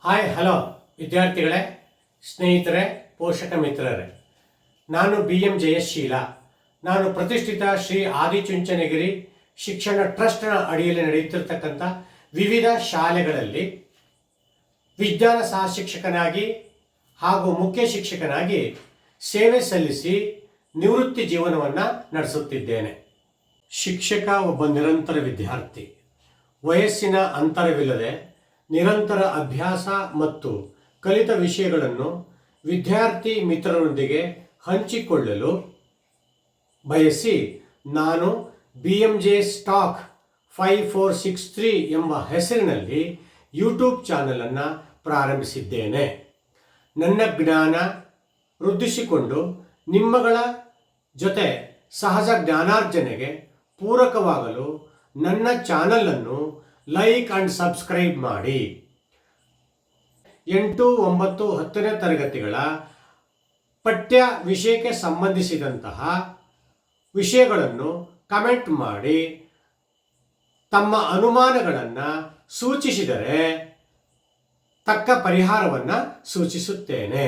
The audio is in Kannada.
ಹಾಯ್ ಹಲೋ ವಿದ್ಯಾರ್ಥಿಗಳೇ, ಸ್ನೇಹಿತರೆ, ಪೋಷಕ ಮಿತ್ರರೇ, ನಾನು BM ಜಯಶೀಲ. ನಾನು ಪ್ರತಿಷ್ಠಿತ ಶ್ರೀ ಆದಿಚುಂಚನಗಿರಿ ಶಿಕ್ಷಣ ಟ್ರಸ್ಟ್ನ ಅಡಿಯಲ್ಲಿ ನಡೆಯುತ್ತಿರತಕ್ಕಂಥ ವಿವಿಧ ಶಾಲೆಗಳಲ್ಲಿ ವಿಜ್ಞಾನ ಸಹ ಶಿಕ್ಷಕನಾಗಿ ಹಾಗೂ ಮುಖ್ಯ ಶಿಕ್ಷಕನಾಗಿ ಸೇವೆ ಸಲ್ಲಿಸಿ ನಿವೃತ್ತಿ ಜೀವನವನ್ನು ನಡೆಸುತ್ತಿದ್ದೇನೆ. ಶಿಕ್ಷಕ ಒಬ್ಬ ನಿರಂತರ ವಿದ್ಯಾರ್ಥಿ. ವಯಸ್ಸಿನ ಅಂತರವಿಲ್ಲದೆ ನಿರಂತರ ಅಭ್ಯಾಸ ಮತ್ತು ಕಲಿತ ವಿಷಯಗಳನ್ನು ವಿದ್ಯಾರ್ಥಿ ಮಿತ್ರರೊಂದಿಗೆ ಹಂಚಿಕೊಳ್ಳಲು ಬಯಸಿ ನಾನು BMJ ಸ್ಟಾಕ್ 5463 ಎಂಬ ಹೆಸರಿನಲ್ಲಿ ಯೂಟ್ಯೂಬ್ ಚಾನಲನ್ನು ಪ್ರಾರಂಭಿಸಿದ್ದೇನೆ. ನನ್ನ ಜ್ಞಾನ ವೃದ್ಧಿಸಿಕೊಂಡು ನಿಮ್ಮಗಳ ಜೊತೆ ಸಹಜ ಜ್ಞಾನಾರ್ಜನೆಗೆ ಪೂರಕವಾಗಲು ನನ್ನ ಚಾನಲನ್ನು ಲೈಕ್ ಆ್ಯಂಡ್ ಸಬ್ಸ್ಕ್ರೈಬ್ ಮಾಡಿ. 8, 9, 10ನೇ ತರಗತಿಗಳ ಪಠ್ಯ ವಿಷಯಕ್ಕೆ ಸಂಬಂಧಿಸಿದಂತಹ ವಿಷಯಗಳನ್ನು ಕಮೆಂಟ್ ಮಾಡಿ ತಮ್ಮ ಅನುಮಾನಗಳನ್ನು ಸೂಚಿಸಿದರೆ ತಕ್ಕ ಪರಿಹಾರವನ್ನು ಸೂಚಿಸುತ್ತೇನೆ.